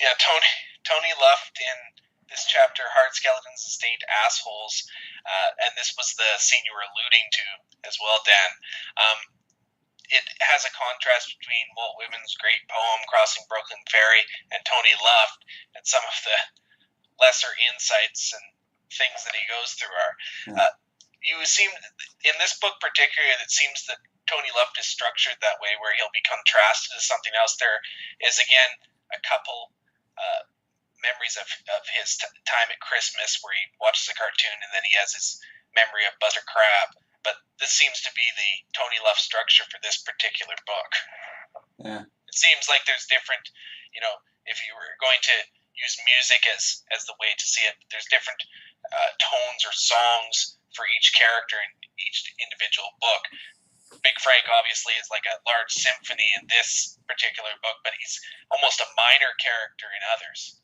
Yeah, Tony Luft in this chapter, Hard Skeletons and Stained Assholes, and this was the scene you were alluding to as well, Dan. It has a contrast between Walt Whitman's great poem, Crossing Brooklyn Ferry, and Tony Luft, and some of the lesser insights and things that he goes through are. You seem, in this book particularly, it seems that Tony Luft is structured that way, where he'll be contrasted to something else. There is, again, a couple memories of his time at Christmas where he watches a cartoon, and then he has his memory of Buster Crab. But this seems to be the Tony Luft structure for this particular book. Yeah. It seems like there's different, if you were going to use music as the way to see it, there's different tones or songs for each character in each individual book. Big Frank obviously is like a large symphony in this particular book, but he's almost a minor character in others.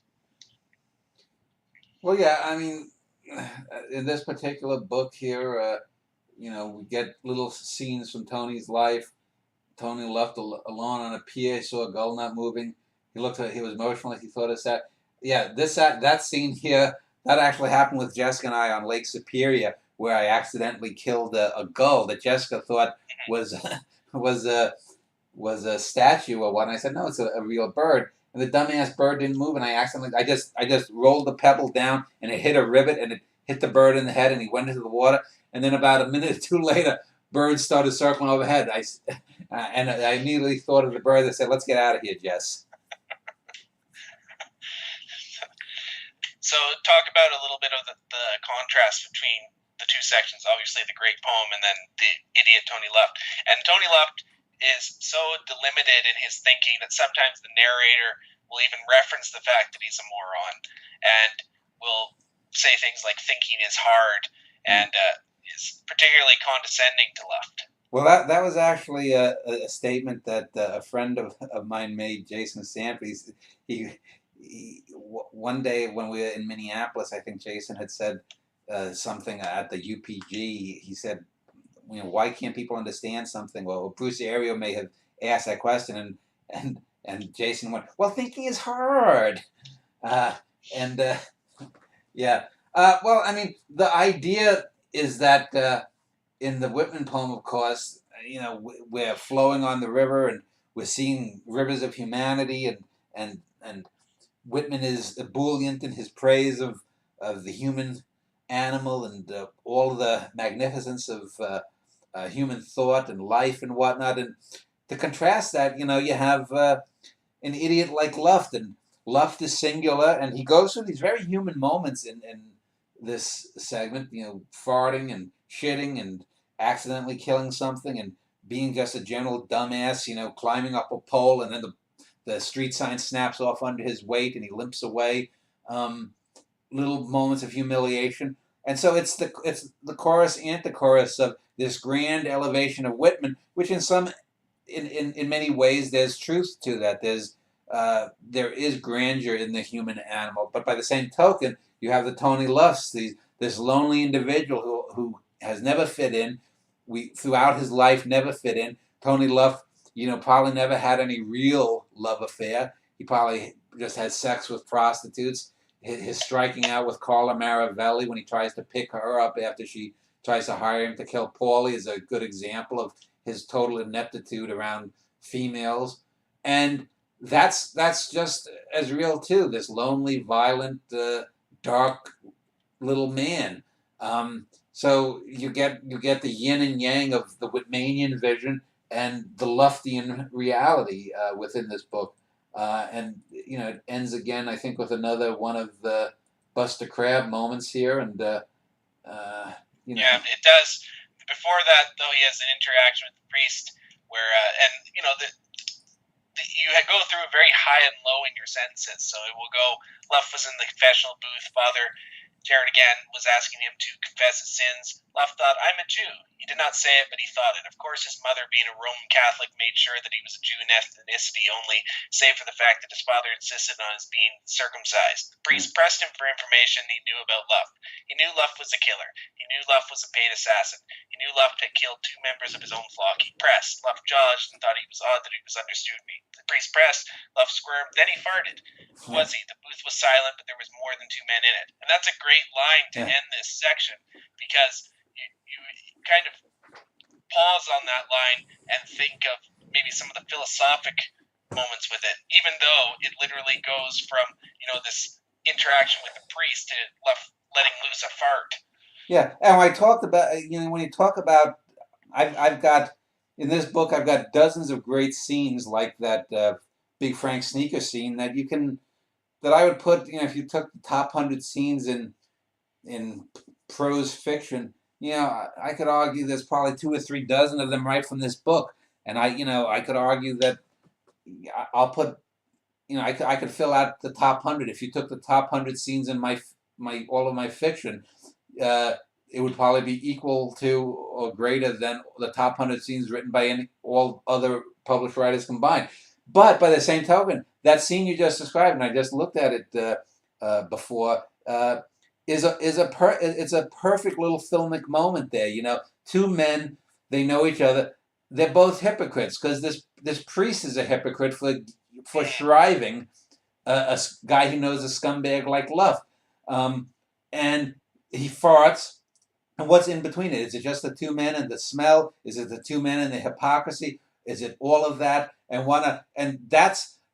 Well, yeah, I mean, in this particular book here, we get little scenes from Tony's life. Tony left alone on a pier, saw a gull not moving. He was emotional. He thought of that. Yeah, that scene here, that actually happened with Jessica and I on Lake Superior, where I accidentally killed a gull that Jessica thought was a statue or what. And I said, no, it's a real bird. And the dumbass bird didn't move, and I just rolled the pebble down, and it hit a rivet, and it hit the bird in the head, and he went into the water. And then about a minute or two later, birds started circling overhead. And I immediately thought of the bird that said, "Let's get out of here, Jess." So talk about a little bit of the contrast between the two sections, obviously the great poem and then the idiot Tony Luft. And Tony Luft is so delimited in his thinking that sometimes the narrator will even reference the fact that he's a moron and will say things like thinking is hard and is particularly condescending to Luft. Well, that was actually a statement that a friend of mine made, Jason Samples. One day when we were in Minneapolis, I think Jason had said something at the UPG. He said, why can't people understand something? Well, Bruce Ario may have asked that question, and Jason went, well, thinking is hard. Yeah. Well, I mean, the idea is that in the Whitman poem, of course, we're flowing on the river, and we're seeing rivers of humanity, and Whitman is ebullient in his praise of the human animal and all of the magnificence of human thought and life and whatnot. And to contrast that, you have an idiot like Luft, and Luft is singular, and he goes through these very human moments in this segment, farting and shitting and accidentally killing something and being just a general dumbass, climbing up a pole, and then the street sign snaps off under his weight and he limps away. Little moments of humiliation. And so it's the chorus anti-chorus of this grand elevation of Whitman, which in many ways there's truth to that. There is grandeur in the human animal, but by the same token, you have the Tony Lufts, this lonely individual who has never fit in. Throughout his life never fit in. Tony Luft, probably never had any real love affair. He probably just had sex with prostitutes. His striking out with Carla Maravelli when he tries to pick her up after she tries to hire him to kill Paulie is a good example of his total ineptitude around females. And that's just as real too. This lonely, violent, dark little man. So you get the yin and yang of the Whitmanian vision and the Luftian reality within this book. And it ends again, I think, with another one of the Buster Crab moments here, and Yeah, it does. Before that, though, he has an interaction with the priest where, you go through a very high and low in your sentences. So it will go. Luft was in the confessional booth. Father Jared again was asking him to confess his sins. Luft thought, "I'm a Jew." He did not say it, but he thought it. Of course, his mother, being a Roman Catholic, made sure that he was a Jew in ethnicity only, save for the fact that his father insisted on his being circumcised. The priest pressed him for information he knew about Luft. He knew Luft was a killer. He knew Luft was a paid assassin. He knew Luft had killed 2 members of his own flock. He pressed. Luft judged and thought he was odd that he was understood me. The priest pressed. Luft squirmed. Then he farted. Who was he? The booth was silent, but there was more than 2 men in it. And that's a great line to end this section, because you kind of pause on that line and think of maybe some of the philosophic moments with it, even though it literally goes from, this interaction with the priest to letting loose a fart. Yeah, and I talked about, when you talk about, I've got, in this book, I've got dozens of great scenes like that Big Frank Sneaker scene that I would put, if you took the top 100 scenes in prose fiction, I could argue there's probably 2 or 3 dozen of them right from this book. And I could argue that I'll put, I could fill out the top 100. If you took the top 100 scenes in my all of my fiction, it would probably be equal to or greater than the top 100 scenes written by all other published writers combined. But by the same token, that scene you just described, and I just looked at it before, it's a perfect little filmic moment there. 2 men, they know each other. They're both hypocrites, because this priest is a hypocrite for shriving a guy who knows a scumbag like Luft, and he farts. And what's in between it? Is it just the 2 men and the smell? Is it the 2 men and the hypocrisy? Is it all of that? And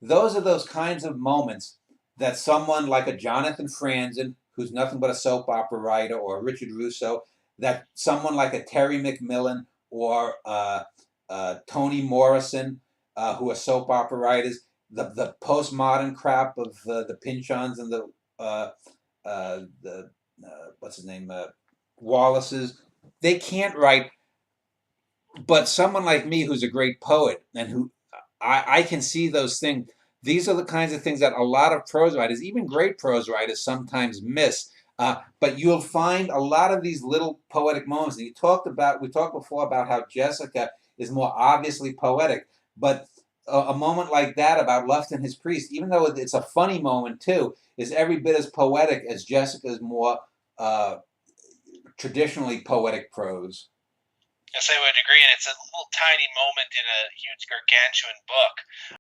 those are those kinds of moments that someone like a Jonathan Franzen, who's nothing but a soap opera writer, or a Richard Russo, that someone like a Terry McMillan or Toni Morrison, who are soap opera writers, the postmodern crap of the Pynchons and the what's his name, Wallace's, they can't write. But someone like me, who's a great poet, and who I can see those things. These are the kinds of things that a lot of prose writers, even great prose writers, sometimes miss. But you'll find a lot of these little poetic moments. And we talked before about how Jessica is more obviously poetic, but a moment like that about Luft and his priest, even though it's a funny moment too, is every bit as poetic as Jessica's more traditionally poetic prose. Yes, I would agree, and it's a little tiny moment in a huge gargantuan book.